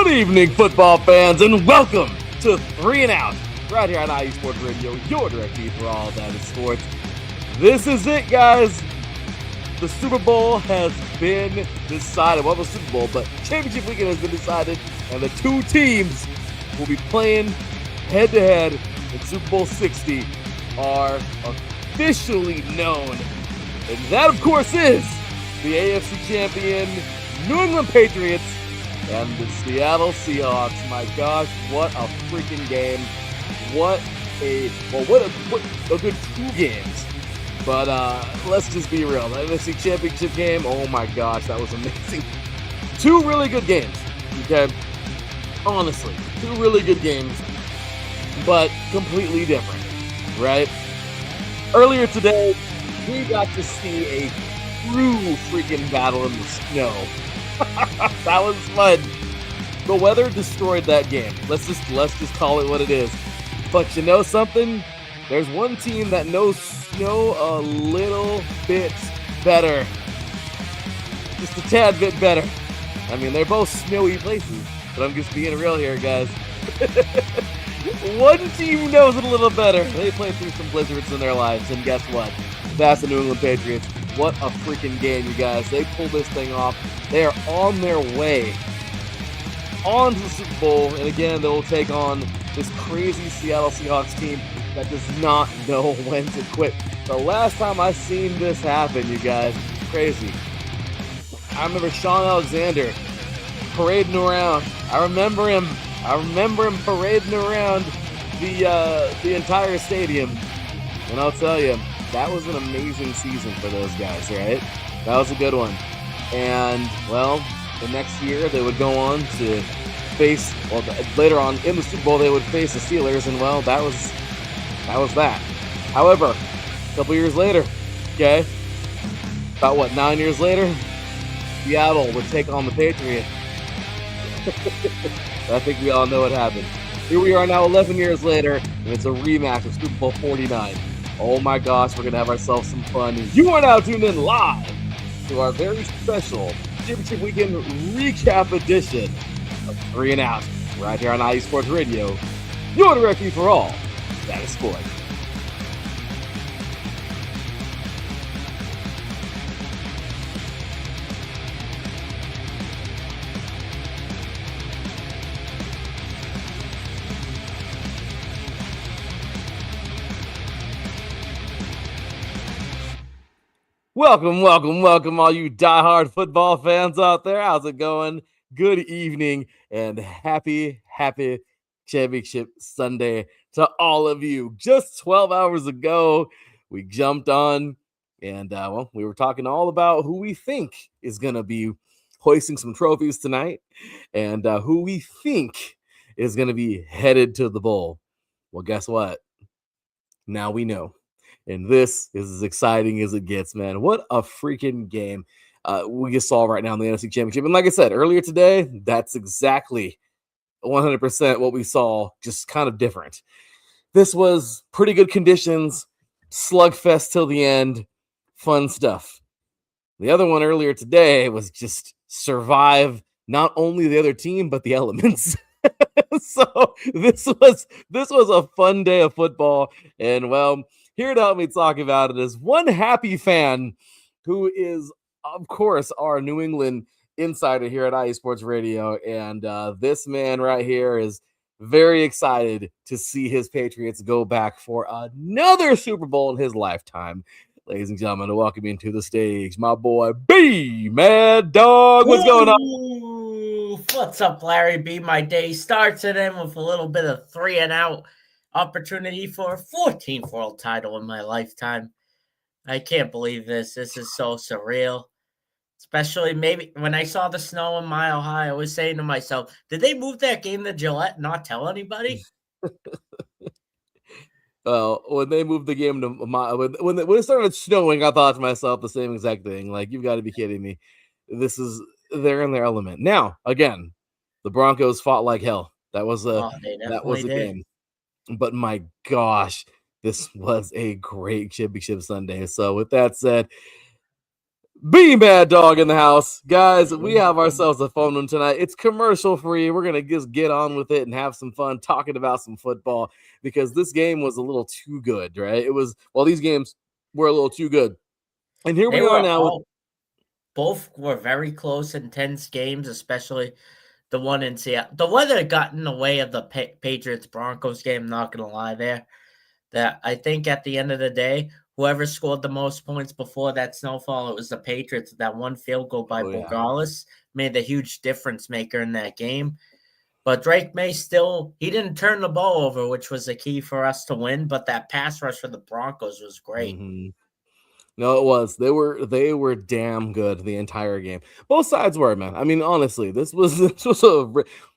evening, football fans, and welcome to 3 and Out, right here on IU Sports Radio, your direct feed for all that is sports. This is it, guys. The Super Bowl has been decided. Well, the Super Bowl, but championship weekend has been decided, and the two teams will be playing head-to-head in Super Bowl 60 are officially known. And that, of course, is the AFC champion New England Patriots and the Seattle Seahawks. My gosh, what a freaking game. What a good 2 games. But let's just be real. The NFC Championship game, oh my gosh, that was amazing. 2 really good games, okay? Honestly, 2 really good games, but completely different, right? Earlier today, we got to see a true freaking battle in the snow. That was fun. The weather destroyed that game. Let's just call it what it is. But you know something? There's one team that knows snow a little bit better. Just a tad bit better. I mean, they're both snowy places, but I'm just being real here, guys. One team knows it a little better. They played through some blizzards in their lives, and guess what? That's the New England Patriots. What a freaking game, you guys. They pulled this thing off. They are on their way on to the Super Bowl, and again, they'll take on this crazy Seattle Seahawks team that does not know when to quit. The last time I seen this happen, you guys, crazy. I remember Sean Alexander parading around. I remember him parading around the entire stadium. And I'll tell you, that was an amazing season for those guys, right? That was a good one. And, well, the next year they would go on to face, well, later on in the Super Bowl they would face the Steelers, and, well, that was that. However, a couple years later, okay, about 9 years later, Seattle would take on the Patriots. I think we all know what happened. Here we are now 11 years later, and it's a rematch of Super Bowl 49. Oh my gosh, we're going to have ourselves some fun. You are now tuned in live to our very special Championship Weekend recap edition of 3 and Out, right here on IU Sports Radio, your direct feed for all that is sports. Welcome, all you diehard football fans out there. How's it going? Good evening and happy Championship Sunday to all of you. Just 12 hours ago, we jumped on and, we were talking all about who we think is going to be hoisting some trophies tonight and who we think is going to be headed to the bowl. Well, guess what? Now we know. And this is as exciting as it gets, man. What a freaking game we just saw right now in the NFC Championship. And like I said earlier today, that's exactly 100% what we saw, just kind of different. This was pretty good conditions, slugfest till the end, fun stuff. The other one earlier today was just survive not only the other team, but the elements. So this was a fun day of football. And, well, here to help me talk about it is one happy fan who is, of course, our New England insider here at IU Sports Radio. And this man right here is very excited to see his Patriots go back for another Super Bowl in his lifetime. Ladies and gentlemen, welcome into the stage, my boy B, Mad Dog. What's going on? What's up, Larry B? My day starts and ends with a little bit of 3 and Out. Opportunity for a 14th world title in my lifetime. I can't believe this. This is so surreal. Especially maybe when I saw the snow in Mile High, I was saying to myself, did they move that game to Gillette and not tell anybody? Well, when they moved the game to when it started snowing, I thought to myself the same exact thing. Like, you've got to be kidding me. They're in their element. Now, again, the Broncos fought like hell. That was a game. But my gosh, this was a great championship Sunday. So with that said, Be Mad Dog in the house. Guys, we have ourselves a fun one tonight. It's commercial free. We're going to just get on with it and have some fun talking about some football because this game was a little too good, right? These games were a little too good. And here They we are were now with all both were very close, intense games, especially the one in Seattle. The weather got in the way of the Patriots Broncos game. Not gonna lie, that I think at the end of the day, whoever scored the most points before that snowfall, it was the Patriots. That one field goal by Oh, yeah. Borgalis made the huge difference maker in that game. But Drake May he didn't turn the ball over, which was the key for us to win. But that pass rush for the Broncos was great. Mhm. No, it was. They were damn good the entire game. Both sides were, man. I mean, honestly,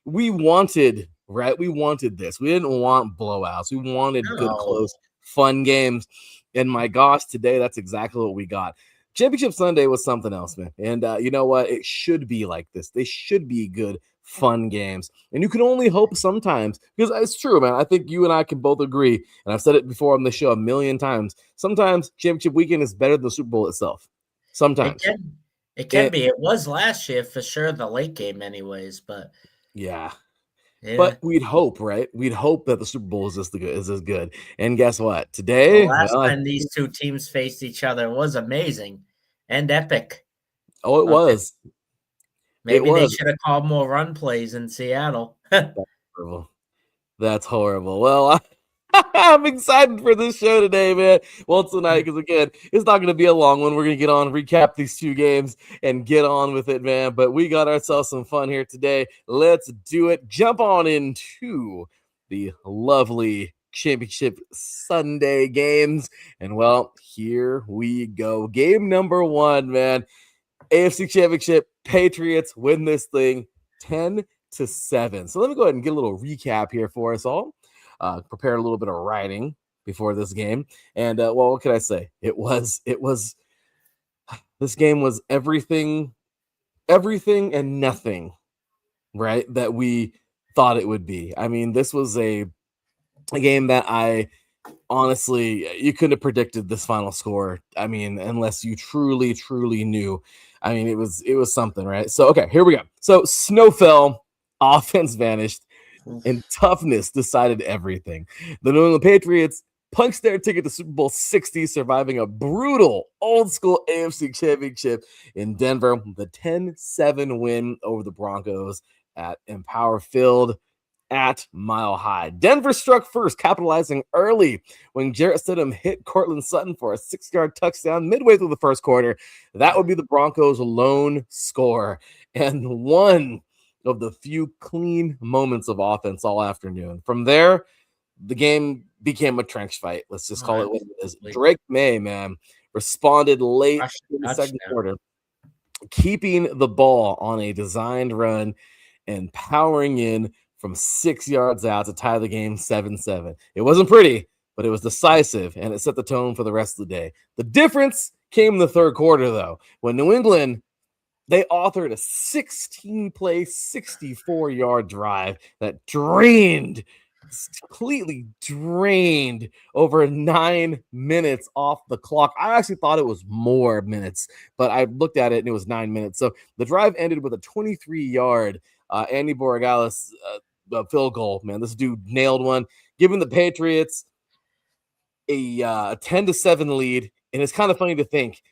we wanted, right? We wanted this. We didn't want blowouts. We wanted good, No, close, fun games. And my gosh, today that's exactly what we got. Championship Sunday was something else, man. And you know what? It should be like this. They should be good, fun games. And you can only hope sometimes because it's true, man. I think you and I can both agree, and I've said it before on the show a million times. Sometimes championship weekend is better than the Super Bowl itself. it Sometimes. can it can It, be. It was last year for sure, the late game, anyways. But yeah. yeah, But we'd hope, right? We'd hope that the Super Bowl is as good. And guess what? the Today, last time these two teams faced each other was amazing and epic. oh, it Okay, was. It maybe they was. should have called more run plays in Seattle. That's horrible. That's horrible. Well, I'm excited for this show today, man. Well, tonight, because again, it's not going to be a long one. We're going to get on, recap these two games, and get on with it, man. But we got ourselves some fun here today. Let's do it. Jump on into the lovely Championship Sunday games. And well, here we go. Game number one, man. AFC Championship, Patriots win this thing 10-7. So let me go ahead and get a little recap here for us all. Prepared a little bit of writing before this game, and well, what can I say? This game was everything and nothing, right? That we thought it would be. I mean, this was a game that I honestly, you couldn't have predicted this final score. I mean, unless you truly knew. I mean, it was something, right? So okay, here we go. So snow fell, offense vanished, and toughness decided everything. The New England Patriots punched their ticket to Super Bowl 60, surviving a brutal old school AFC championship in Denver, the 10-7 win over the Broncos at Empower Field at Mile High. Denver struck first, capitalizing early when Jarrett Stidham hit Cortland Sutton for a 6-yard touchdown midway through the first quarter. That would be the Broncos' lone score and one of the few clean moments of offense all afternoon. From there, the game became a trench fight. Let's just call it what it is. Drake May, man, responded late in the second quarter, keeping the ball on a designed run and powering in from 6 yards out to tie the game 7-7. It wasn't pretty, but it was decisive, and it set the tone for the rest of the day. The difference came in the third quarter, though, when New England, they authored a 16-play, 64-yard drive that completely drained over 9 minutes off the clock. I actually thought it was more minutes, but I looked at it and it was 9 minutes. So the drive ended with a 23-yard Andy Borregales field goal. Man, this dude nailed one, giving the Patriots a 10-7 lead. And it's kind of funny to think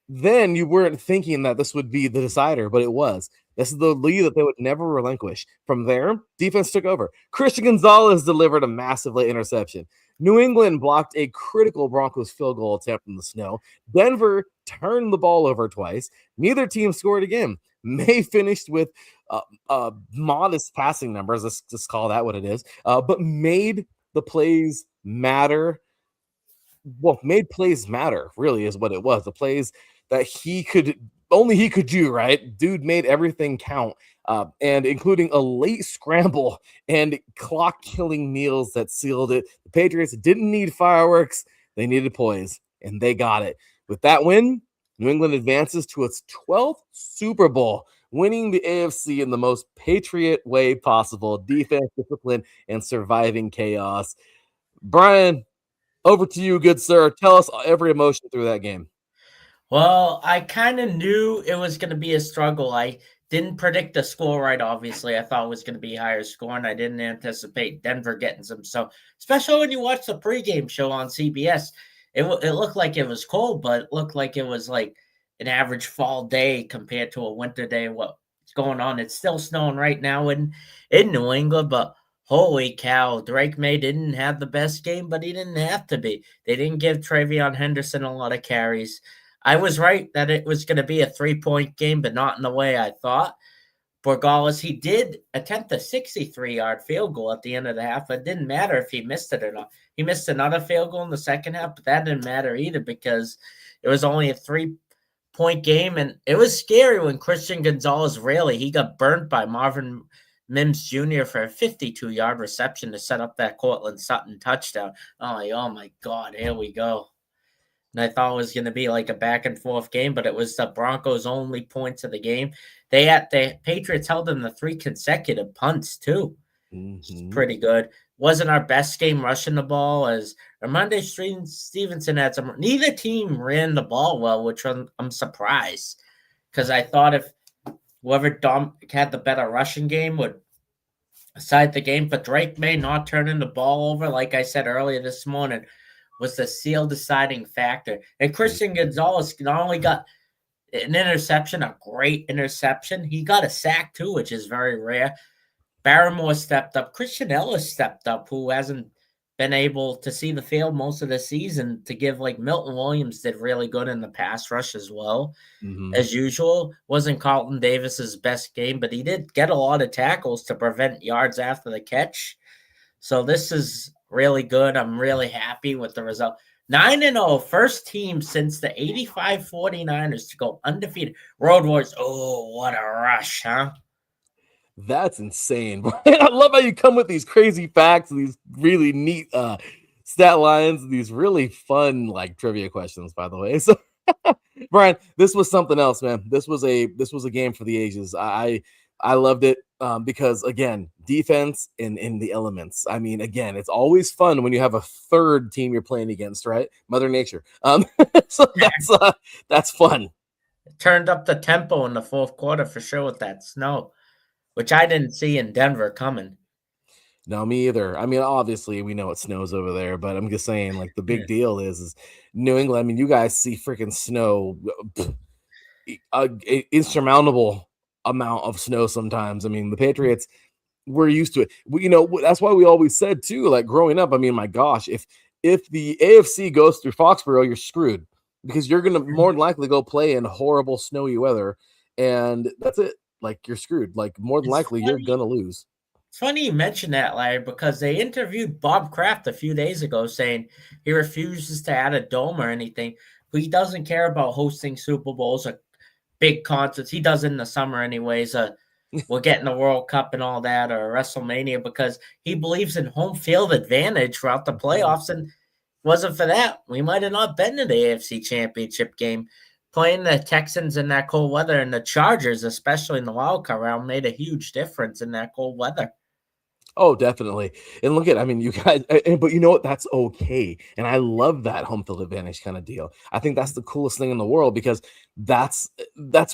then you weren't thinking that this would be the decider, but it was. This is the lead that they would never relinquish. From there, defense took over. Christian Gonzalez delivered a massive late interception. New England blocked a critical Broncos field goal attempt in the snow. Denver turned the ball over twice. Neither team scored again. May finished with modest passing numbers. Let's just call that what it is. But made the plays matter. Well, made plays matter, really, is what it was. The plays that he could do, right? Dude made everything count, and including a late scramble and clock killing meals that sealed it. The Patriots didn't need fireworks, they needed poise, and they got it. With that win, New England advances to its 12th Super Bowl, winning the AFC in the most Patriot way possible: defense, discipline, and surviving chaos. Brian, over to you, good sir. Tell us every emotion through that game. Well, I kind of knew it was going to be a struggle. I didn't predict the score right, obviously. I thought it was going to be higher score, and I didn't anticipate Denver getting some. So, especially when you watch the pregame show on CBS, it looked like it was cold, but it looked like it was like an average fall day compared to a winter day. What's going on? It's still snowing right now in New England, but holy cow, Drake May didn't have the best game, but he didn't have to be. They didn't give Travion Henderson a lot of carries. I was right that it was going to be a 3-point game, but not in the way I thought. Borgalis, he did attempt a 63-yard field goal at the end of the half. It didn't matter if he missed it or not. He missed another field goal in the second half, but that didn't matter either because it was only a 3-point game. And it was scary when Christian Gonzalez he got burnt by Marvin Mims Jr. for a 52-yard reception to set up that Cortland Sutton touchdown. Oh my God, here we go. And I thought it was going to be like a back and forth game, but it was the Broncos' only points of the game. The Patriots held them to 3 consecutive punts too. It's pretty good. Wasn't our best game rushing the ball as Ramondre Stevenson had some. Neither team ran the ball well, which I'm surprised because I thought if whoever had the better rushing game would decide the game. But Drake May not turning the ball over, like I said earlier this morning, was the seal deciding factor. And Christian Gonzalez not only got an interception, a great interception, he got a sack too, which is very rare. Barrymore stepped up. Christian Ellis stepped up, who hasn't been able to see the field most of the season to give like Milton Williams did really good in the pass rush as well. As usual, wasn't Carlton Davis's best game, but he did get a lot of tackles to prevent yards after the catch. So this is really good. I'm really happy with the result. 9-0, first team since the 85 49ers to go undefeated. Road Wars, oh, what a rush, huh? That's insane. I love how you come with these crazy facts, these really neat stat lines, these really fun like trivia questions, by the way. So Brian, this was something else, man. This was a game for the ages. I loved it because again, defense in the elements. I mean, again, it's always fun when you have a third team you're playing against, right? Mother Nature. So that's fun. It turned up the tempo in the fourth quarter for sure with that snow, which I didn't see in Denver coming. No, me either. I mean, obviously we know it snows over there, but I'm just saying, like, the big deal is New England. I mean, you guys see freaking snow, insurmountable amount of snow sometimes. I mean, the Patriots, we're used to it. That's why we always said too, like growing up. I mean, my gosh, if the AFC goes through Foxborough, you're screwed because you're gonna more than likely go play in horrible snowy weather, and that's it. Like you're screwed. Like more than It's likely, you're funny. gonna lose. It's funny you mentioned that, Larry, because they interviewed Bob Kraft a few days ago saying he refuses to add a dome or anything, but he doesn't care about hosting Super Bowls or big concerts. He does it in the summer anyways. We're getting the World Cup and all that or WrestleMania because he believes in home field advantage throughout the playoffs. And wasn't for that, we might have not been to the AFC Championship game. Playing the Texans in that cold weather and the Chargers, especially in the wild card round, made a huge difference in that cold weather. Oh, definitely. And look at, I mean, you guys, but you know what? That's okay. And I love that home field advantage kind of deal. I think that's the coolest thing in the world because that's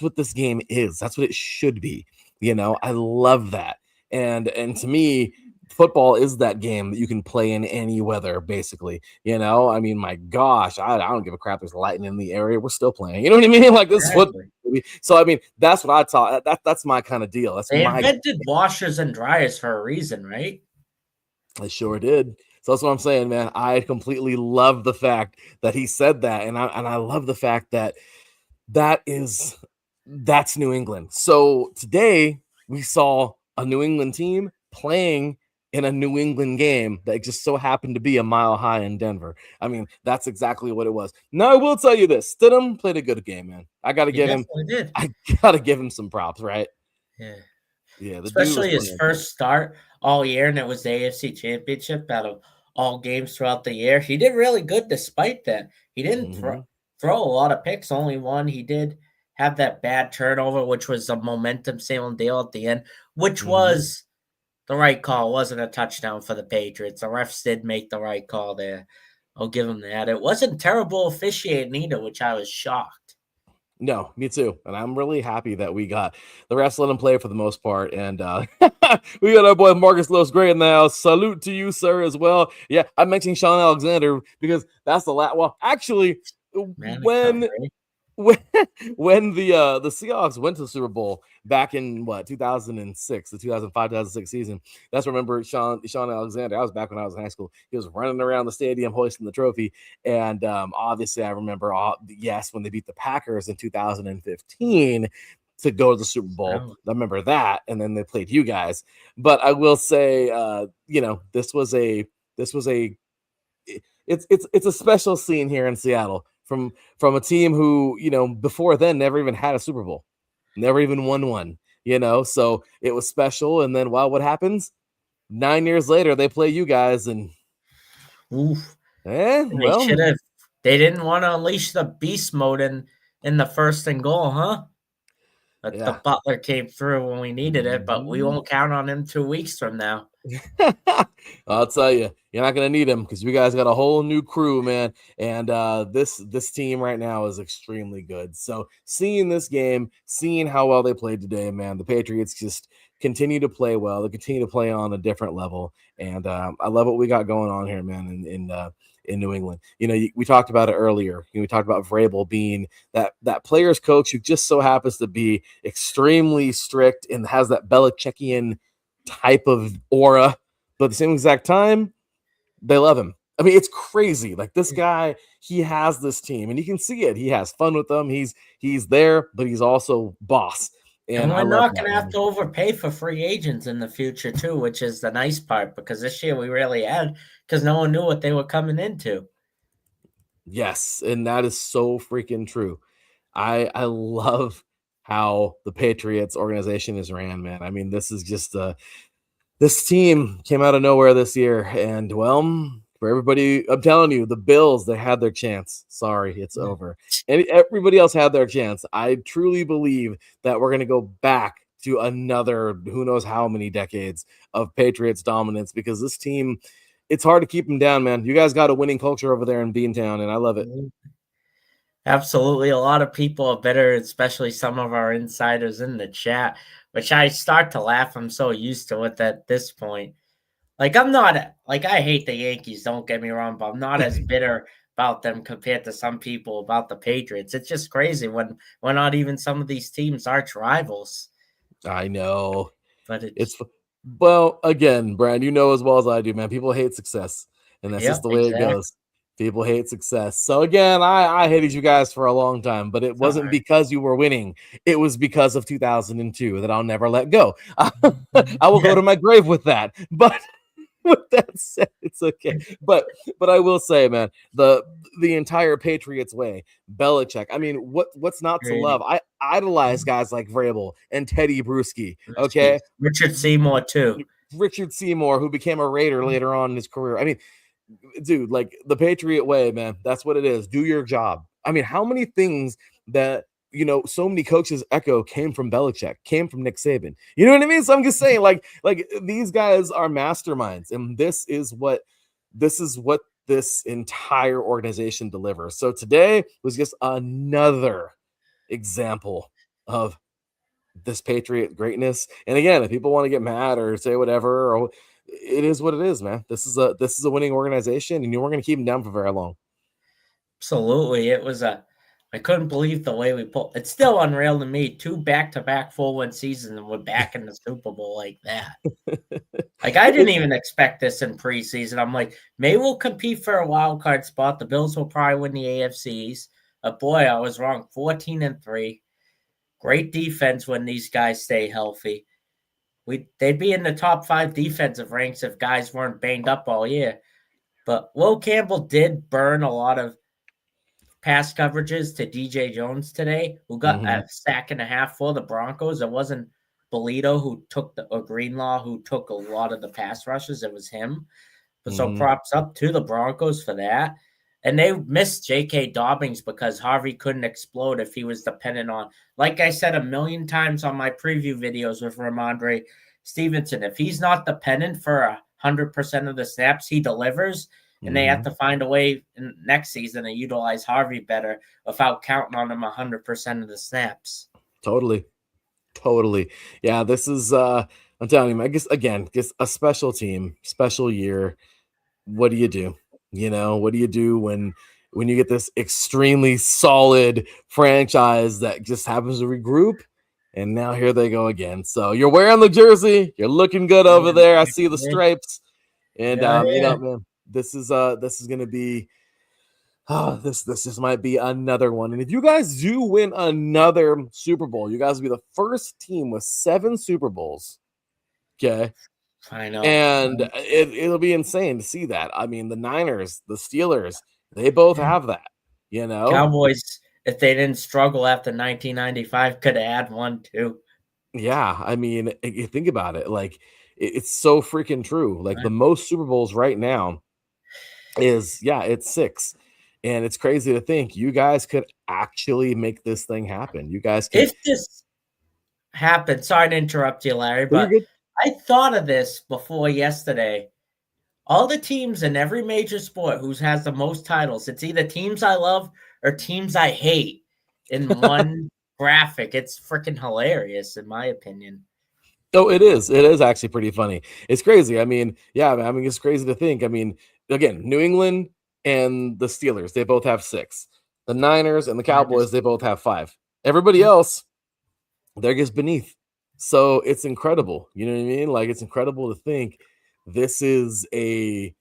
what this game is. That's what it should be. I love that. And to me, football is that game that you can play in any weather, basically. I mean, my gosh, I don't give a crap. There's lightning in the area. We're still playing. You know what I mean? Like this football. Exactly. So I mean, that's what I taught. That's my kind of deal. That's They my. invented washers and dryers for a reason, right? I sure did. So that's what I'm saying, man. I completely love the fact that he said that, and I love the fact that that's New England. So today we saw a New England team playing in a New England game that just so happened to be a mile high in Denver. I mean, that's exactly what it was. Now I will tell you this: Stidham played a good game, man. I got to He give him. definitely did. I got to give him some props, right? Yeah. Yeah, the dude was Especially his playing. first start all year, and it was the AFC Championship out of all games throughout the year. He did really good despite that. He didn't throw a lot of picks, only one. He did have that bad turnover, which was a momentum sailing deal at the end, which was the right call. It wasn't a touchdown for the Patriots. The refs did make the right call there. I'll give him that. It wasn't terrible officiating either, which I was shocked. No, me too. And I'm really happy that we got the rest let him play for the most part. And we got our boy Marcus Los Gray in the house. Salute to you, sir, as well. Yeah, I mentioned Sean Alexander because that's the last. Well, actually, when Mandatory. when the Seahawks went to the Super Bowl back in what 2006, the 2005-2006 season. That's remember Sean Alexander. I was back when I was in high school. He was running around the stadium hoisting the trophy, and obviously I remember yes when they beat the Packers in 2015 to go to the Super Bowl. Oh. I remember that, and then they played you guys. But I will say, this was a it's a special scene here in Seattle from a team who before then never even had a Super Bowl, never even won one. So it was special. And then what happens? 9 years later, they play you guys, and Oof. They well, should have. They didn't want to unleash the beast mode in the first and goal, huh? But the yeah. Butler came through when we needed it, but we Mhm. won't count on him 2 weeks from now. I'll tell you, you're not gonna need him because we guys got a whole new crew, man. And this team right now is extremely good. So seeing this game, seeing how well they played today, man, the Patriots just continue to play well. They continue to play on a different level, and I love what we got going on here, man. In New England, we talked about it earlier. We talked about Vrabel being that player's coach who just so happens to be extremely strict and has that Belichickian type of aura, but at the same exact time, they love him. I mean, it's crazy. Like this guy, he has this team, and you can see it. He has fun with them. He's there, but he's also boss, And and I we're love not going that, to have man. to overpay for free agents in the future, too, which is the nice part because this year we really had because no one knew what they were coming into. Yes, and that is so freaking true. I love how the Patriots organization is ran, man. I mean, this is just this team came out of nowhere this year, and well, for everybody, I'm telling you, the Bills, they had their chance. Sorry, it's over. And everybody else had their chance. I truly believe that we're going to go back to another who knows how many decades of Patriots dominance because this team, it's hard to keep them down, man. You guys got a winning culture over there in Beantown, and I love it. Absolutely. A lot of people are better, especially some of our insiders in the chat, which I start to laugh. I'm so used to it at this point. Like, I'm not, like, I hate the Yankees, don't get me wrong, but I'm not as bitter about them compared to some people about the Patriots. It's just crazy when we're not even some of these teams arch rivals. I know. But it's, It's well, again, Brian, you know as well as I do, man. People hate success, and that's just yep, the way it exactly. goes. People hate success. So again, I hated you guys for a long time, but it It's all wasn't because you were winning. It was because of 2002 that I'll never let go. right. I will go to my grave with that. But with that said, it's okay. But I will say, man, the entire Patriots way, Belichick. I mean, what's not to love? I idolize guys like Vrabel and Teddy Bruschi. Okay, Richard Seymour, too. Richard Seymour, who became a Raider later on in his career. I mean, dude, like the Patriot way, man. That's what it is. Do your job. I mean, how many things that so many coaches echo came from Belichick, came from Nick Saban. You know what I mean? So I'm just saying, like these guys are masterminds, and this is what this entire organization delivers. So today was just another example of this Patriot greatness. And again, if people want to get mad or say whatever, or it is what it is, man. This is a winning organization, and you weren't going to keep them down for very long. Absolutely. I couldn't believe the way we pulled. It's still unreal to me. 2 back-to-back full win seasons, and we're back in the Super Bowl like that. Like, I didn't even expect this in preseason. I'm like, maybe we'll compete for a wild card spot. The Bills will probably win the AFCs. But boy, I was wrong. 14-3. Great defense when these guys stay healthy. They'd be in the top 5 defensive ranks if guys weren't banged up all year. But Will Campbell did burn a lot of pass coverages to DJ Jones today, who got Mm-hmm. a sack and a half for the Broncos. It wasn't Bolito who took or Greenlaw who took a lot of the pass rushes. It was him. But so Mm-hmm. props up to the Broncos for that. And they missed J.K. Dobbins because Harvey couldn't explode if he was dependent on, like I said a million times on my preview videos with Ramondre Stevenson, if he's not dependent for 100% of the snaps he delivers, and they have to find a way in next season to utilize Harvey better without counting on him 100% of the snaps. Totally. Yeah, this is I'm telling you, I guess again, just a special team, special year. What do you do? What do you do when you get this extremely solid franchise that just happens to regroup? And now here they go again. So you're wearing the jersey, you're looking good over there. I see the stripes. And man, this is gonna be this just might be another one. And if you guys do win another Super Bowl, you guys will be the first team with 7 Super Bowls. Okay. I know. And it'll be insane to see that. I mean, the Niners, the Steelers, they both have that, Cowboys, if they didn't struggle after 1995, could have had one too. Yeah. I mean, you think about it, like it's so freaking true. Like the most Super Bowls right now is, it's 6. And it's crazy to think you guys could actually make this thing happen. You guys could. If this happened, sorry to interrupt you, Larry, but I thought of this before yesterday. All the teams in every major sport who has the most titles, it's either teams I love or teams I hate in one graphic. It's freaking hilarious, in my opinion. Oh, it is. It is actually pretty funny. It's crazy. I mean, it's crazy to think. I mean, again, New England and the Steelers, they both have 6. The Niners and the Cowboys, they both have 5. Everybody else, they're just beneath. So it's incredible. You know what I mean? Like, it's incredible to think this is a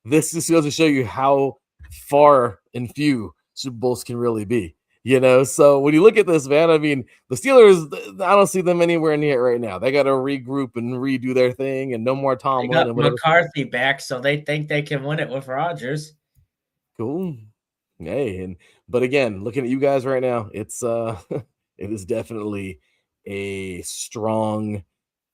this just goes to show you how far and few Super Bowls can really be. So when you look at this, man, I mean, the Steelers, I don't see them anywhere near it right now. They got to regroup and redo their thing, and no more Tomlin. They got McCarthy back, so they think they can win it with Rodgers. Cool. Hey, but again, looking at you guys right now, it's it is definitely a strong.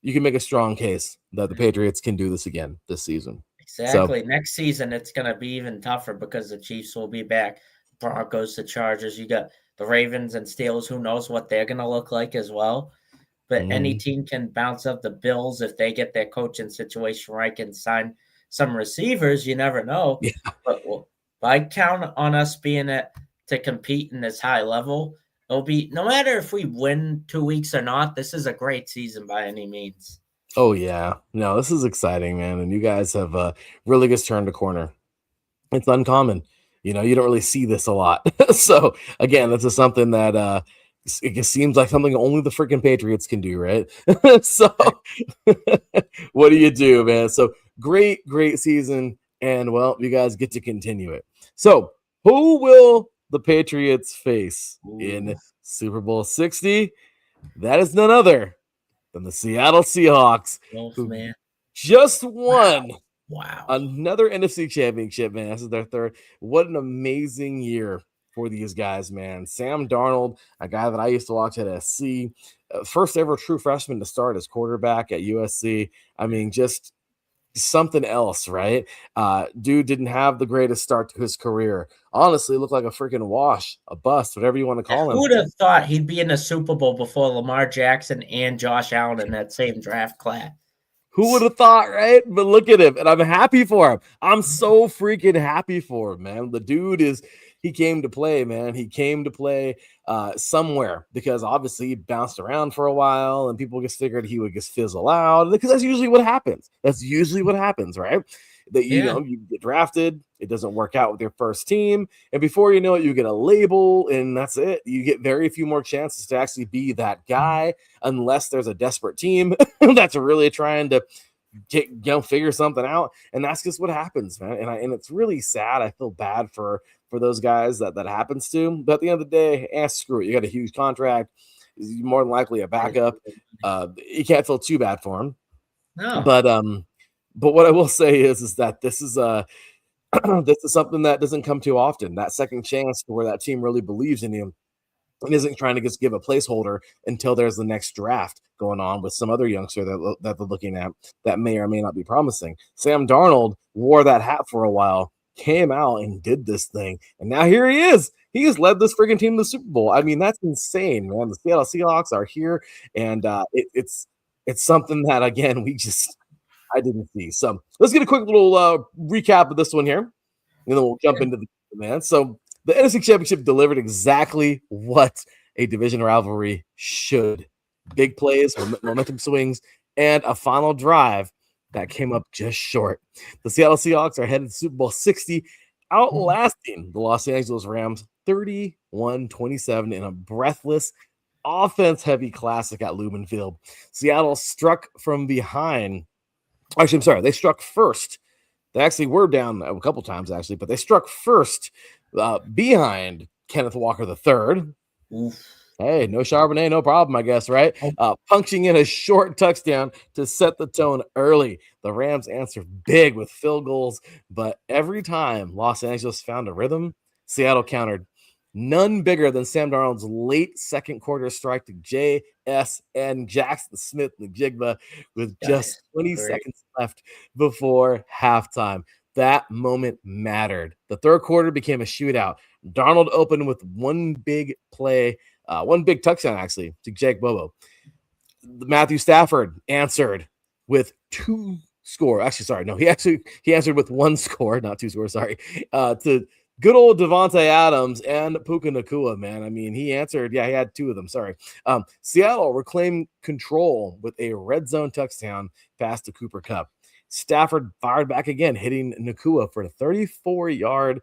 You can make a strong case that the Patriots can do this again this season. Exactly. So, next season, it's going to be even tougher because the Chiefs will be back. Broncos, the Chargers, you got the Ravens and Steelers. Who knows what they're going to look like as well. But any team can bounce up the Bills if they get their coaching situation right and sign some receivers. You never know. Yeah. But I count on us being to compete in this high level. It'll be, no matter if we win 2 weeks or not, this is a great season by any means. Oh, yeah. No, this is exciting, man. And you guys have really just turned a corner. It's uncommon. You don't really see this a lot. So, again, this is something that it just seems like something only the freaking Patriots can do, right? So, what do you do, man? So, great season. And, well, you guys get to continue it. So, who will the Patriots face in Super Bowl 60? That is none other than the Seattle Seahawks, who just won another NFC championship, man. This is their 3rd. What an amazing year for these guys, man. Sam Darnold, a guy that I used to watch at SC, first ever true freshman to start as quarterback at USC. I mean, just something else, right? Dude didn't have the greatest start to his career. Honestly, looked like a freaking wash, a bust, whatever you want to call him. Who would have thought he'd be in the Super Bowl before Lamar Jackson and Josh Allen in that same draft class? Who would have thought, right? But look at him, and I'm happy for him. I'm so freaking happy for him, man. The dude he came to play, man. He came to play somewhere, because obviously he bounced around for a while and people just figured he would just fizzle out, because that's usually what happens. Right? That you get drafted, it doesn't work out with your first team, and before you know it, you get a label, and that's it. You get very few more chances to actually be that guy, unless there's a desperate team that's really trying to figure something out. And that's just what happens, man. And it's really sad. I feel bad for those guys that happens to, but at the end of the day, screw it. You got a huge contract. You're more than likely a backup. You can't feel too bad for him. No. But what I will say is that this is this is something that doesn't come too often. That second chance where that team really believes in you and isn't trying to just give a placeholder until there's the next draft going on with some other youngster that they're looking at that may or may not be promising. Sam Darnold wore that hat for a while, came out and did this thing, and now here he is. He has led this friggin' team to the Super Bowl. I mean, that's insane, man. The Seattle Seahawks are here, and it's something that, again, we just I didn't see. So let's get a quick little recap of this one here, and then we'll jump into the man. So the NFC Championship delivered exactly what a division rivalry should. Big plays, momentum swings, and a final drive that came up just short. The Seattle Seahawks are headed to Super Bowl 60, outlasting the Los Angeles Rams 31-27 in a breathless, offense-heavy classic at Lumen Field. Seattle struck from behind. Actually, I'm sorry. They struck first. They actually were down a couple times, actually, but they struck first behind Kenneth Walker III. Oof. Hey, no Charbonnet, no problem, I guess, right? Punching in a short touchdown to set the tone early. The Rams answered big with field goals, but every time Los Angeles found a rhythm, Seattle countered. None bigger than Sam Darnold's late second quarter strike to JSN Jackson Smith-Njigba with just 20 seconds left before halftime. That moment mattered. The third quarter became a shootout. Darnold opened with one big play, one big touchdown, actually, to Jake Bobo. Matthew Stafford answered with two score. Actually, sorry, no, he answered with one score, not two scores, sorry, to good old Devontae Adams and Puka Nacua, man. I mean, he answered. Yeah, he had two of them. Sorry. Seattle reclaimed control with a red zone touchdown pass to Cooper Kupp. Stafford fired back again, hitting Nacua for a 34 yards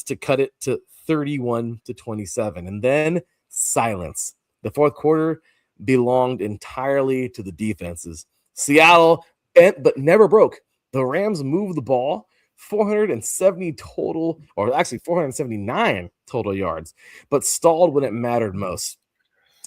to cut it to 31-27. And then silence. The fourth quarter belonged entirely to the defenses. Seattle bent but never broke. The Rams moved the ball 479 total yards, but stalled when it mattered most.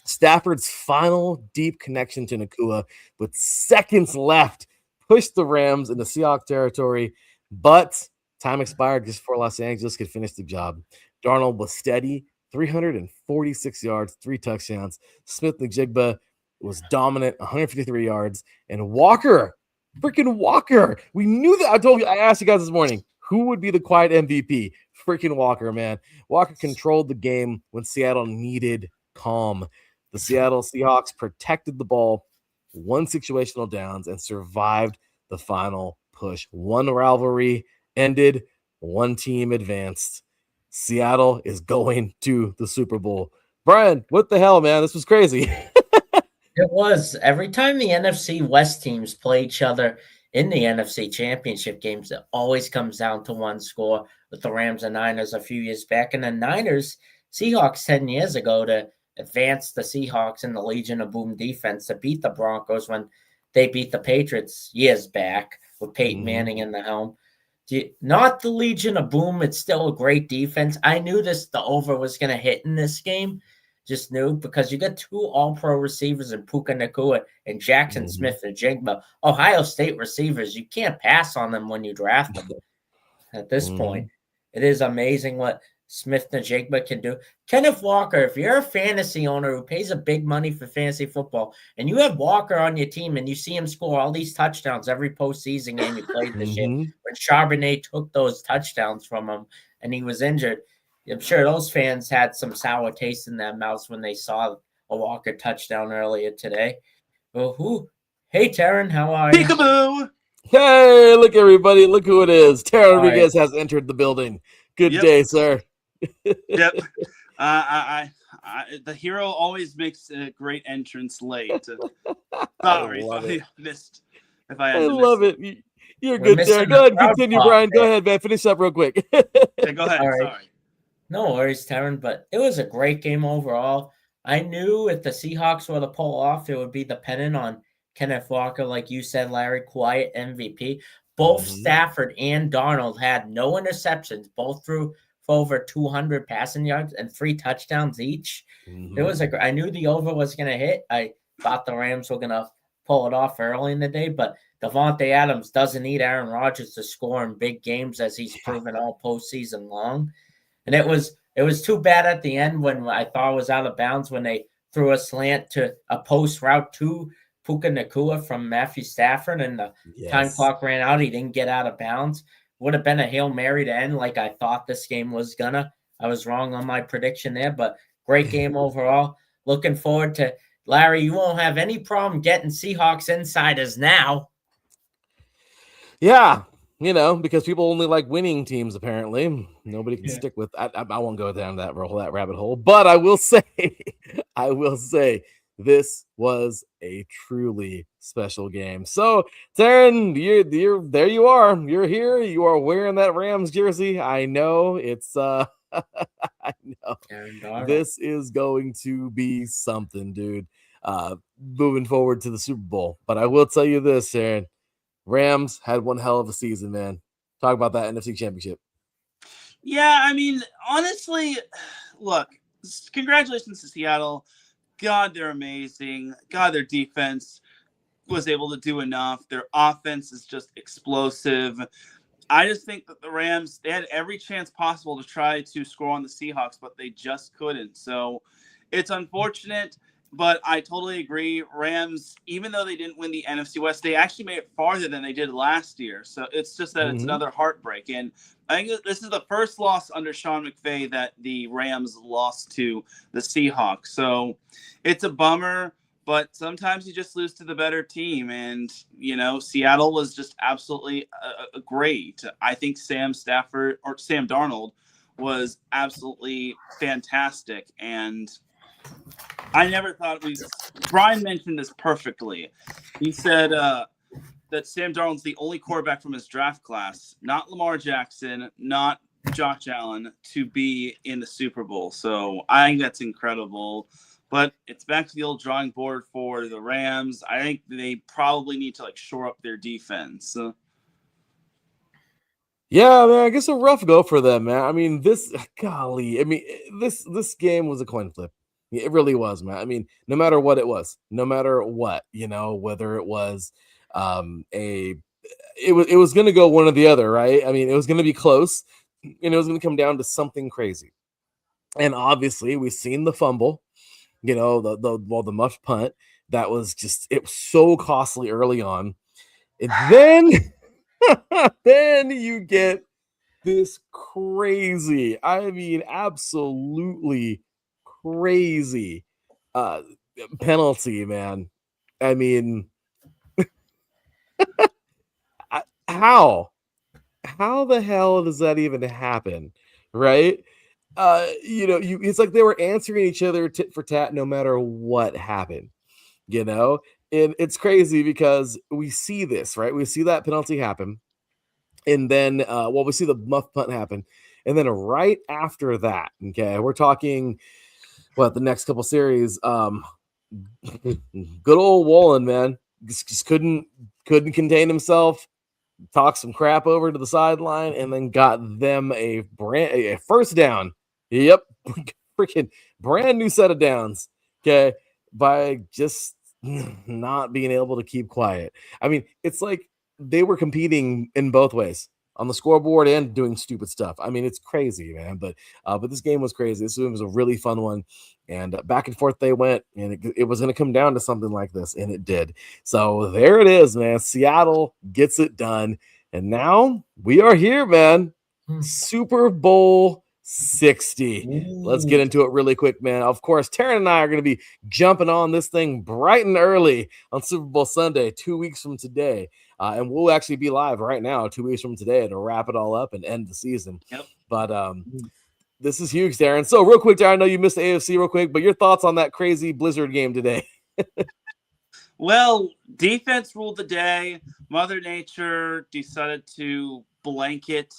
Stafford's final deep connection to Nacua with seconds left pushed the Rams into Seahawks territory, but time expired just before Los Angeles could finish the job. Darnold was steady, 346 yards, 3 touchdowns. Smith-Njigba was dominant, 153 yards. And Walker, freaking Walker. We knew that. I asked you guys this morning, who would be the quiet MVP? Freaking Walker, man. Walker controlled the game when Seattle needed calm. The Seattle Seahawks protected the ball, won situational downs, and survived the final push. One rivalry ended, one team advanced. Seattle is going to the Super Bowl. Brian, what the hell, man? This was crazy. It was. Every time the NFC West teams play each other in the NFC Championship games, it always comes down to one score with the Rams and Niners a few years back. And the Niners, Seahawks 10 years ago to advance the Seahawks in the Legion of Boom defense to beat the Broncos when they beat the Patriots years back with Peyton Manning in the helm. Not the Legion of Boom. It's still a great defense. I knew the over was going to hit in this game. Just knew, because you got two all-pro receivers in Puka Nacua and Jackson Smith-Njigba. Ohio State receivers, you can't pass on them when you draft them. At this point, it is amazing what Smith-Njigba can do. Kenneth Walker, if you're a fantasy owner who pays a big money for fantasy football, and you have Walker on your team and you see him score all these touchdowns every postseason game you played this year, when Charbonnet took those touchdowns from him and he was injured, I'm sure those fans had some sour taste in their mouths when they saw a Walker touchdown earlier today. Well, hey, Teran, how are you? Peekaboo! Hey, look, everybody. Look who it is. Teran Rodriguez has entered the building. Good day, sir. Yep. The hero always makes a great entrance late. Sorry if I missed. I love it. You're good, Teran. Go ahead and continue, Brian. Go ahead, man. Finish up real quick. Yeah, go ahead. Right. Sorry. No worries, Teran, but it was a great game overall. I knew if the Seahawks were to pull off, it would be dependent on Kenneth Walker, like you said, Larry, quiet MVP. Both Stafford and Darnold had no interceptions, both threw for over 200 passing yards and 3 touchdowns each. It was I knew the over was going to hit. I thought the Rams were going to pull it off early in the day, but Devontae Adams doesn't need Aaron Rodgers to score in big games, as he's proven all postseason long. And it was too bad at the end when I thought it was out of bounds when they threw a slant to a post route to Puka Nacua from Matthew Stafford, and the time clock ran out. He didn't get out of bounds. Would have been a Hail Mary to end like I thought this game was gonna. I was wrong on my prediction there, but great game overall. Looking forward to Larry. You won't have any problem getting Seahawks insiders now. Yeah, because people only like winning teams. Apparently, nobody can Yeah. stick with. I won't go down that rabbit hole, but I will say, I will say, this was a truly special game. So, Teran, you're there. You are. You're here. You are wearing that Rams jersey. I know it's. I know Aaron Donald. this is going to be something, dude. Moving forward to the Super Bowl, but I will tell you this, Teran. Rams had one hell of a season, man. Talk about that NFC Championship. Yeah, I mean, honestly, look, congratulations to Seattle. God, they're amazing. God, their defense was able to do enough. Their offense is just explosive. I just think that the Rams, they had every chance possible to try to score on the Seahawks, but they just couldn't. So it's unfortunate, but I totally agree. Rams, even though they didn't win the NFC West, they actually made it farther than they did last year. So it's just that it's another heartbreak. And I think this is the first loss under Sean McVay that the Rams lost to the Seahawks. So it's a bummer. But sometimes you just lose to the better team. And, Seattle was just absolutely great. I think Sam Darnold was absolutely fantastic. And I never thought Brian mentioned this perfectly. He said that Sam Darnold's the only quarterback from his draft class, not Lamar Jackson, not Josh Allen, to be in the Super Bowl. So I think that's incredible. But it's back to the old drawing board for the Rams. I think they probably need to shore up their defense. Yeah, man, I guess a rough go for them, man. I mean, this game was a coin flip. It really was, man. I mean, no matter what it was, whether it was it was going to go one or the other, right? I mean, it was going to be close, and it was going to come down to something crazy. And obviously, we've seen the fumble. The muffed punt that was it was so costly early on. And then then you get this crazy, I mean, absolutely crazy penalty, man. I mean, how the hell does that even happen, right? It's like they were answering each other tit for tat no matter what happened, and it's crazy because we see this, right? We see that penalty happen, and then we see the muff punt happen, and then right after that, okay, we're talking the next couple series, good old Wallen, man, just couldn't contain himself, talked some crap over to the sideline, and then got them a first down. Yep, freaking brand new set of downs. Okay, by just not being able to keep quiet. I mean, it's like they were competing in both ways, on the scoreboard and doing stupid stuff. I mean, it's crazy, man. But this game was crazy. This was a really fun one, and back and forth they went, and it was going to come down to something like this, and it did. So there it is, man. Seattle gets it done, and now we are here, man. Super Bowl 60. Let's get into it really quick, man. Of course, Teran and I are going to be jumping on this thing bright and early on Super Bowl Sunday, 2 weeks from today. And we'll actually be live right now 2 weeks from today to wrap it all up and end the season. Yep. But this is huge, Teran. So real quick, Teran, I know you missed the AFC real quick, but your thoughts on that crazy Blizzard game today? Well, defense ruled the day. Mother Nature decided to blanket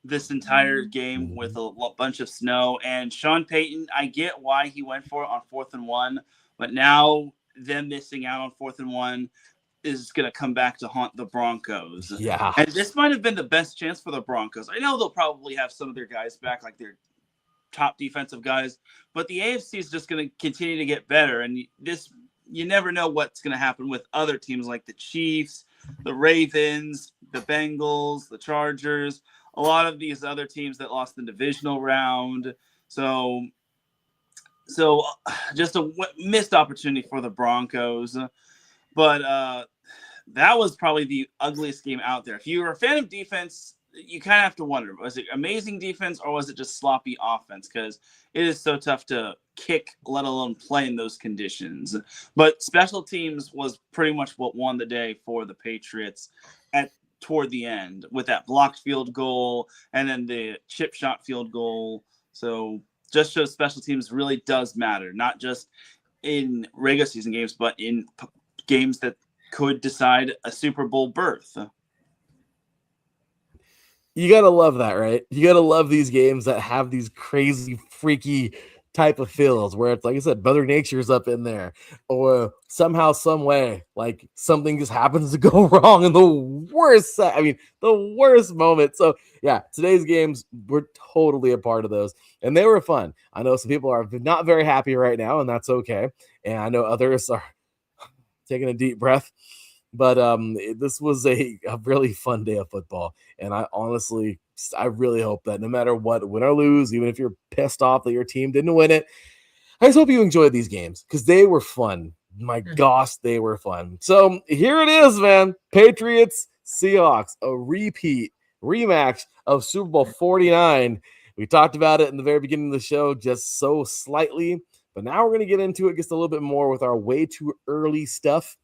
this entire game with a bunch of snow. And Sean Payton, I get why he went for it on 4th and 1, but now them missing out on 4th and 1 is going to come back to haunt the Broncos. Yeah. And this might have been the best chance for the Broncos. I know they'll probably have some of their guys back, like their top defensive guys, but the AFC is just going to continue to get better. And you never know what's going to happen with other teams like the Chiefs, the Ravens, the Bengals, the Chargers, a lot of these other teams that lost the divisional round. So just a missed opportunity for the Broncos. But that was probably the ugliest game out there. If you were a fan of defense, you kind of have to wonder, was it amazing defense or was it just sloppy offense? Because it is so tough to kick, let alone play in those conditions. But special teams was pretty much what won the day for the Patriots. At toward the end with that blocked field goal and then the chip shot field goal. So just shows special teams really does matter, not just in regular season games, but in games that could decide a Super Bowl berth. You got to love that, right? You got to love these games that have these crazy, freaky type of feels where it's like I said, Mother Nature's up in there, or somehow, some way, like something just happens to go wrong in the worst moment. So yeah, today's games were totally a part of those, and they were fun. I know some people are not very happy right now, and that's okay. And I know others are taking a deep breath. But this was a really fun day of football, and I really hope that no matter what, win or lose, even if you're pissed off that your team didn't win it, I just hope you enjoyed these games because they were fun. My gosh, they were fun. So here it is, man. Patriots, Seahawks, a rematch of Super Bowl 49. We talked about it in the very beginning of the show, just so slightly, but now we're going to get into it just a little bit more with our way too early stuff.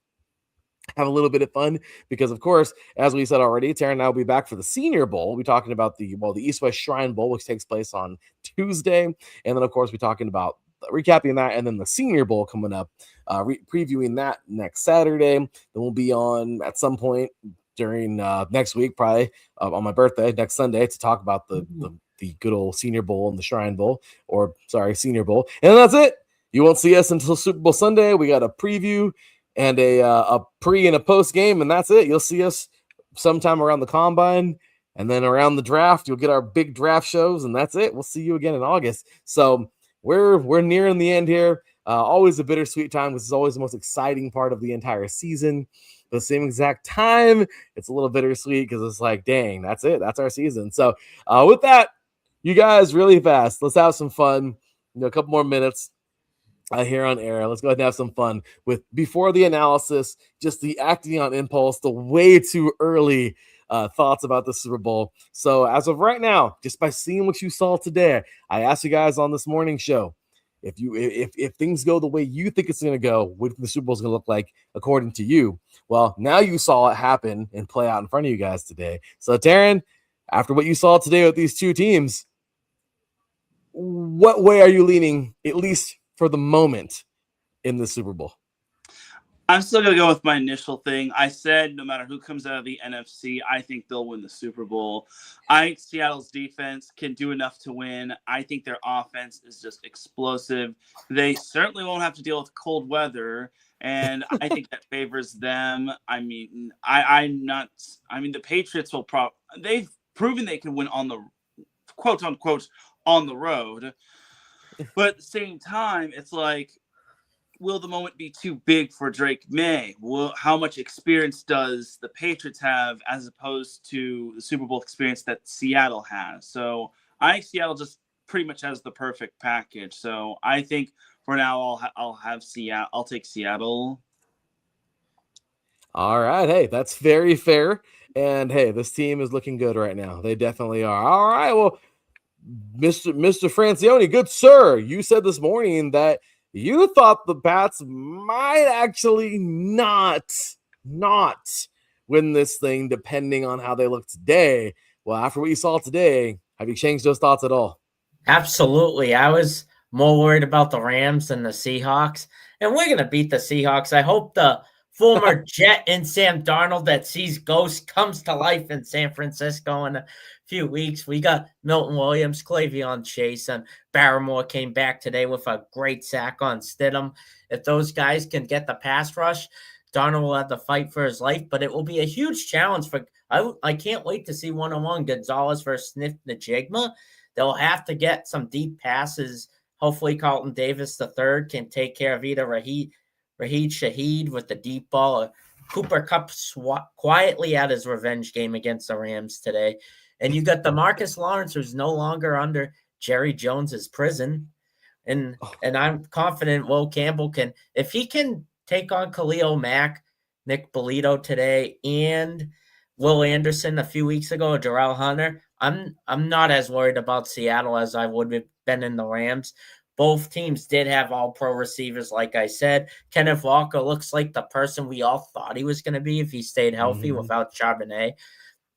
Have a little bit of fun because, of course, as we said already, Teran and I will be back for the Senior Bowl. We'll be talking about the East-West Shrine Bowl, which takes place on Tuesday. And then, of course, we're talking about recapping that and then the Senior Bowl coming up, previewing that next Saturday. Then we'll be on at some point during next week, probably on my birthday, next Sunday, to talk about the good old Senior Bowl and the Shrine Bowl, Senior Bowl. And then that's it. You won't see us until Super Bowl Sunday. We got a preview and a pre and a post game, and that's it. You'll see us sometime around the combine, and then around the draft, you'll get our big draft shows, and that's it. We'll see you again in August. So we're nearing the end here. Always a bittersweet time. This is always the most exciting part of the entire season. But at the same exact time, it's a little bittersweet because it's like, dang, that's it. That's our season. So with that, you guys, really fast, let's have some fun. A couple more minutes. Here on air. Let's go ahead and have some fun with before the analysis, just the acting on impulse, the way too early thoughts about the Super Bowl. So as of right now, just by seeing what you saw today, I asked you guys on this morning show, if things go the way you think it's going to go, what the Super Bowl is going to look like according to you. Well, now you saw it happen and play out in front of you guys today. So Teran, after what you saw today with these two teams, what way are you leaning, at least for the moment, in the Super Bowl? I'm still going to go with my initial thing. I said no matter who comes out of the NFC, I think they'll win the Super Bowl. I think Seattle's defense can do enough to win. I think their offense is just explosive. They certainly won't have to deal with cold weather, and I think that favors them. I mean, the Patriots will they've proven they can win on the quote unquote on the road. But at the same time, it's like, will the moment be too big for Drake May? How much experience does the Patriots have as opposed to the Super Bowl experience that Seattle has? So I think Seattle just pretty much has the perfect package. So I think for now I'll have Seattle. I'll take Seattle. All right. Hey, that's very fair. And hey, this team is looking good right now. They definitely are. All right. Well, Mr. Francione, good sir, you said this morning that you thought the Pats might actually not win this thing, depending on how they look today. Well, after what you saw today, have you changed those thoughts at all? Absolutely. I was more worried about the Rams than the Seahawks, and we're going to beat the Seahawks. I hope the former Jet and Sam Darnold that sees ghosts comes to life in San Francisco in a few weeks. We got Milton Williams, Clavion Chase, and Barrymore came back today with a great sack on Stidham. If those guys can get the pass rush, Darnold will have to fight for his life, but it will be a huge challenge for I can't wait to see one-on-one Gonzalez versus Sniff Najigma. They'll have to get some deep passes. Hopefully Carlton Davis III can take care of either Raheed Shaheed with the deep ball. Cooper Kupp quietly at his revenge game against the Rams today. And you got DeMarcus Lawrence, who's no longer under Jerry Jones's prison. And I'm confident Will Campbell can, if he can take on Khalil Mack, Nick Bolito today, and Will Anderson a few weeks ago, or Darrell Hunter, I'm not as worried about Seattle as I would have been in the Rams. both teams did have all-pro receivers, like I said. Kenneth Walker looks like the person we all thought he was going to be if he stayed healthy without Charbonnet.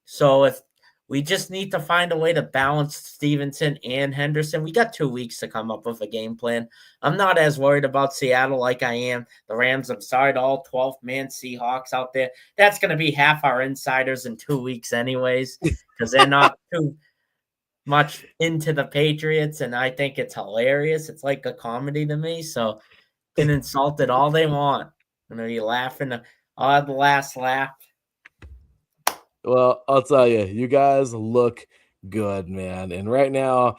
So if we just need to find a way to balance Stevenson and Henderson. We got 2 weeks to come up with a game plan. I'm not as worried about Seattle like I am the Rams. I'm sorry to all 12-man Seahawks out there. That's going to be half our insiders in 2 weeks anyways, because they're not too much into the Patriots, and I think it's hilarious. It's like a comedy to me, so can insult it all they want. I'm going to be laughing. I'll have the last laugh. Well, I'll tell you, you guys look good, man. And right now,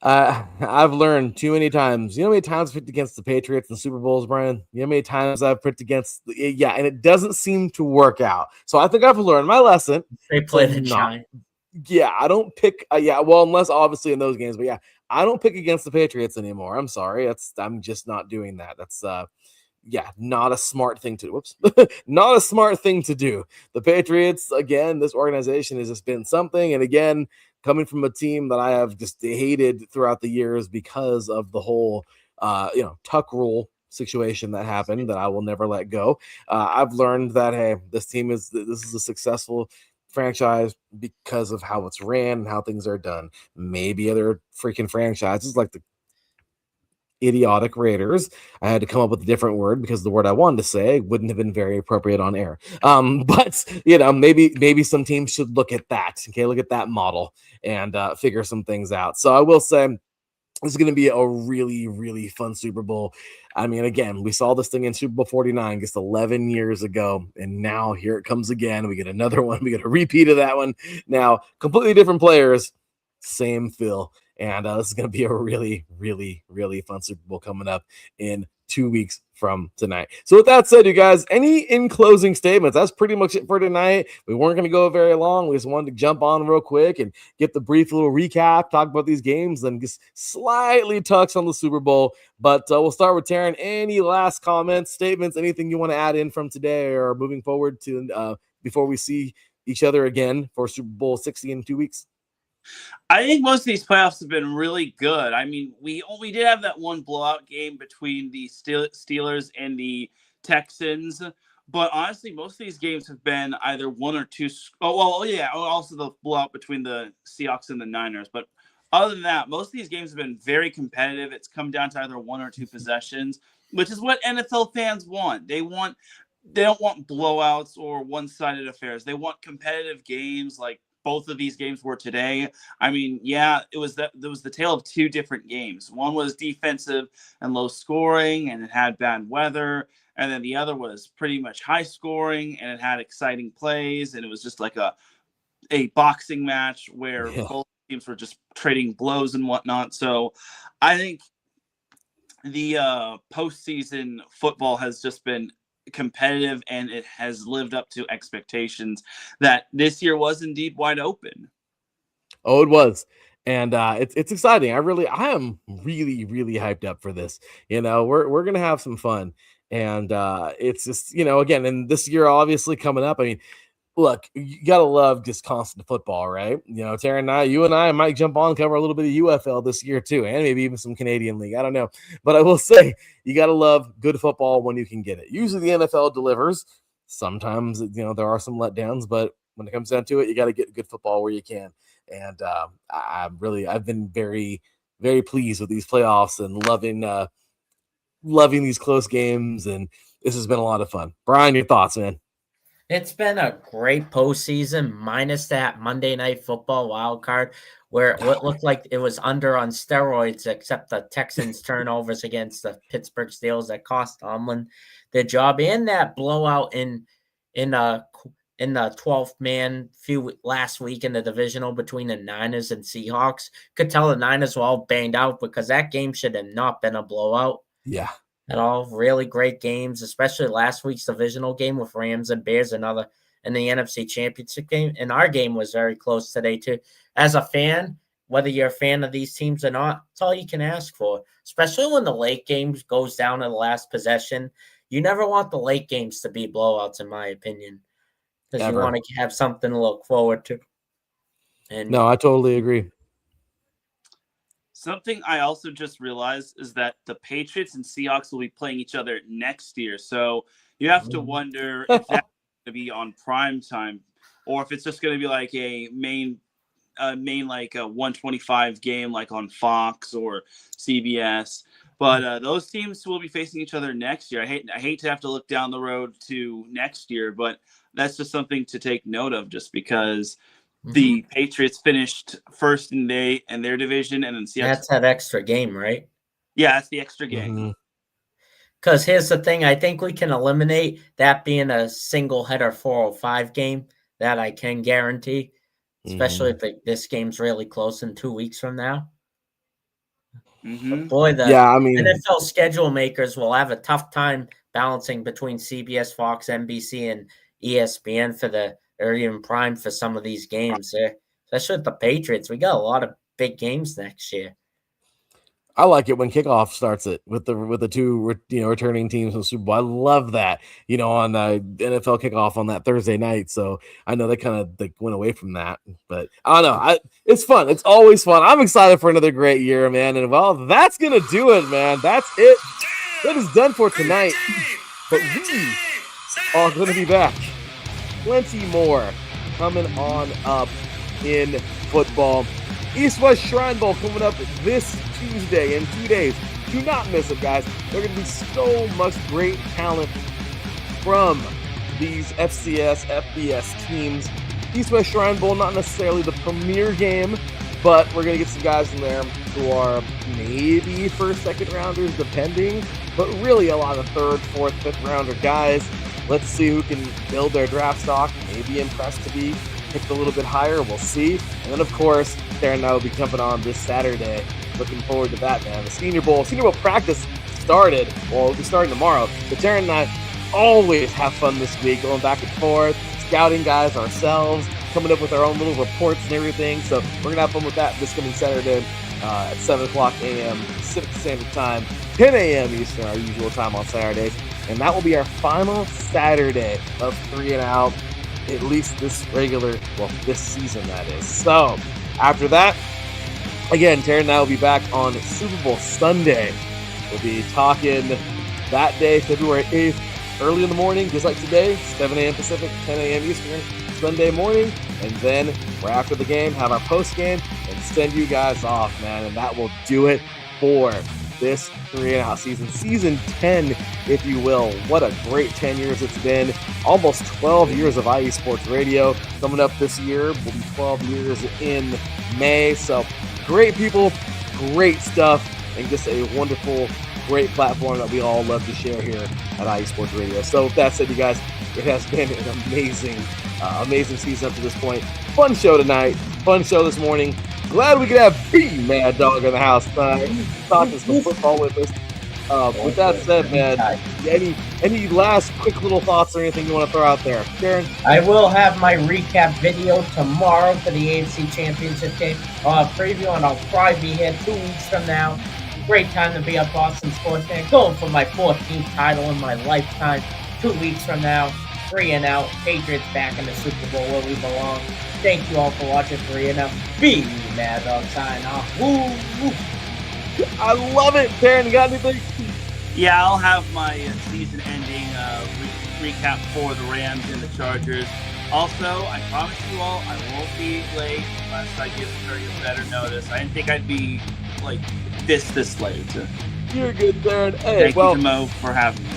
I've learned too many times. You know how many times I've picked against the Patriots in Super Bowls, Brian? You know how many times I've picked against and it doesn't seem to work out. So I think I've learned my lesson. They play the Giants. Yeah, I don't pick. Well, unless obviously in those games, but yeah, I don't pick against the Patriots anymore. I'm sorry. I'm just not doing that. That's not a smart thing to do. Whoops. Not a smart thing to do. The Patriots, again, this organization has just been something. And again, coming from a team that I have just hated throughout the years because of the whole, tuck rule situation that happened that I will never let go. I've learned that, hey, this is a successful franchise because of how it's ran and how things are done. Maybe other freaking franchises like the idiotic Raiders. I had to come up with a different word because the word I wanted to say wouldn't have been very appropriate on air. But maybe some teams should look at that. Okay, look at that model and figure some things out. So I will say this is going to be a really, really fun Super Bowl. I mean, again, we saw this thing in Super Bowl 49 just 11 years ago, and now here it comes again. We get another one. We get a repeat of that one. Now, completely different players, same feel. And this is going to be a really, really, really fun Super Bowl coming up in 2 weeks from tonight. So with that said, you guys, any in closing statements? That's pretty much it for tonight. We weren't going to go very long. We just wanted to jump on real quick and get the brief little recap, talk about these games, and just slightly touch on the Super Bowl. But we'll start with Teran. Any last comments, statements, anything you want to add in from today or moving forward to before we see each other again for Super Bowl 60 in 2 weeks? I think most of these playoffs have been really good. I mean, we did have that one blowout game between the Steelers and the Texans, but honestly, most of these games have been either one or two. Also the blowout between the Seahawks and the Niners. But other than that, most of these games have been very competitive. It's come down to either one or two possessions, which is what NFL fans want. They don't want blowouts or one-sided affairs. They want competitive games like both of these games were today. I mean, it was the tale of two different games. One was defensive and low scoring, and it had bad weather. And then the other was pretty much high scoring, and it had exciting plays. And it was just like a boxing match where both teams were just trading blows and whatnot. So I think the postseason football has just been competitive, and it has lived up to expectations that this year was indeed wide open. Oh, it was. And it's exciting. I am really, really hyped up for this. We're gonna have some fun. And it's just, again, and this year obviously coming up. I mean, look, you gotta love just constant football, right? Teran you and I might jump on and cover a little bit of UFL this year too, and maybe even some Canadian League. I don't know, but I will say you gotta love good football when you can get it. Usually the NFL delivers. Sometimes there are some letdowns, but when it comes down to it, you got to get good football where you can. And I've been very, very pleased with these playoffs and loving these close games, and this has been a lot of fun. Brian, your thoughts, man? It's been a great postseason, minus that Monday Night Football wild card, where it looked like it was under on steroids, except the Texans' turnovers against the Pittsburgh Steelers that cost Tomlin their job, and that blowout in the 12th man last week in the divisional between the Niners and Seahawks. Could tell the Niners were all banged out because that game should have not been a blowout. Yeah. And all really great games, especially last week's divisional game with Rams and Bears and the NFC Championship game. And our game was very close today, too. As a fan, whether you're a fan of these teams or not, it's all you can ask for, especially when the late games goes down to the last possession. You never want the late games to be blowouts, in my opinion, because you want to have something to look forward to. And no, I totally agree. Something I also just realized is that the Patriots and Seahawks will be playing each other next year. So you have to wonder if that's going to be on prime time or if it's just going to be like a main like a 125 game like on Fox or CBS. But those teams will be facing each other next year. I hate to have to look down the road to next year, but that's just something to take note of just because the Patriots finished first in their division, and then Seahawks. That's that extra game, right? Yeah, that's the extra game. Because here's the thing. I think we can eliminate that being a single header 405 game. That I can guarantee, especially if this game's really close in 2 weeks from now. But boy, the NFL schedule makers will have a tough time balancing between CBS, Fox, NBC, and ESPN or even Prime for some of these games. Especially with the Patriots, we got a lot of big games next year. I like it when kickoff starts it with the two returning teams in the Super Bowl. I love that, on NFL kickoff on that Thursday night. So I know they kind of went away from that, but I don't know. It's fun. It's always fun. I'm excited for another great year, man. And that's gonna do it, man. That's it. That is done for tonight. But we are gonna be back. Plenty more coming on up in football. East-West Shrine Bowl coming up this Tuesday in 2 days. Do not miss it, guys. There's going to be so much great talent from these FCS, FBS teams. East-West Shrine Bowl, not necessarily the premier game, but we're going to get some guys in there who are maybe first, second rounders, depending, but really a lot of third, fourth, fifth rounder guys. Let's see who can build their draft stock, maybe impressed to be picked a little bit higher. We'll see. And then, of course, Teran and I will be jumping on this Saturday. Looking forward to that, man. The Senior Bowl practice started. Well, it'll be starting tomorrow. But Teran and I always have fun this week, going back and forth, scouting guys ourselves, coming up with our own little reports and everything. So we're going to have fun with that this coming Saturday at 7 o'clock a.m. Pacific Standard Time, 10 a.m. Eastern, our usual time on Saturdays. And that will be our final Saturday of 3 and Out. At least this season, that is. So, after that, again, Teran and I will be back on Super Bowl Sunday. We'll be talking that day, February 8th, early in the morning, just like today, 7 a.m. Pacific, 10 a.m. Eastern, Sunday morning. And then, right after the game, have our post-game and send you guys off, man. And that will do it for this 3 and Out season. Season 10, if you will. What a great 10 years it's been. Almost 12 years of IE Sports Radio. Coming up this year will be 12 years in May. So great people, great stuff, and just a wonderful, great platform that we all love to share here at IE Sports Radio. So with that said, you guys, it has been an amazing season up to this point. Fun show tonight. Fun show this morning. Glad we could have Mad Dog in the house tonight. Talking some football with us. With that said, man, any last quick little thoughts or anything you want to throw out there? Teran? I will have my recap video tomorrow for the AFC Championship game. I'll have preview, and I'll probably be here 2 weeks from now. Great time to be a Boston sports fan. Going for my 14th title in my lifetime. 2 weeks from now, 3 and Out. Patriots back in the Super Bowl where we belong. Thank you all for watching 3 and Out. Be Mad Dog sign off. Woo, woo. I love it, Teran. You got anything? Yeah, I'll have my season-ending recap for the Rams and the Chargers. Also, I promise you all, I won't be late unless I give you better notice. I didn't think I'd be like this late. You're good, Teran. Thank you, Mo, for having me.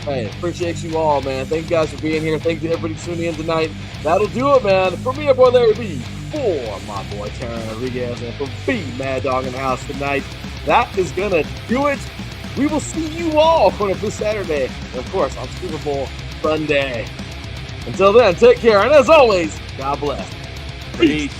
Hey, appreciate you all, man. Thank you guys for being here. Thank you to everybody tuning in tonight. That'll do it, man. For me, your boy Larry B, for my boy Teran Rodriguez, and for B Mad Dog in the house tonight, that is gonna do it. We will see you all coming up this Saturday, and of course on Super Bowl Sunday. Until then, take care, and as always, God bless. Peace.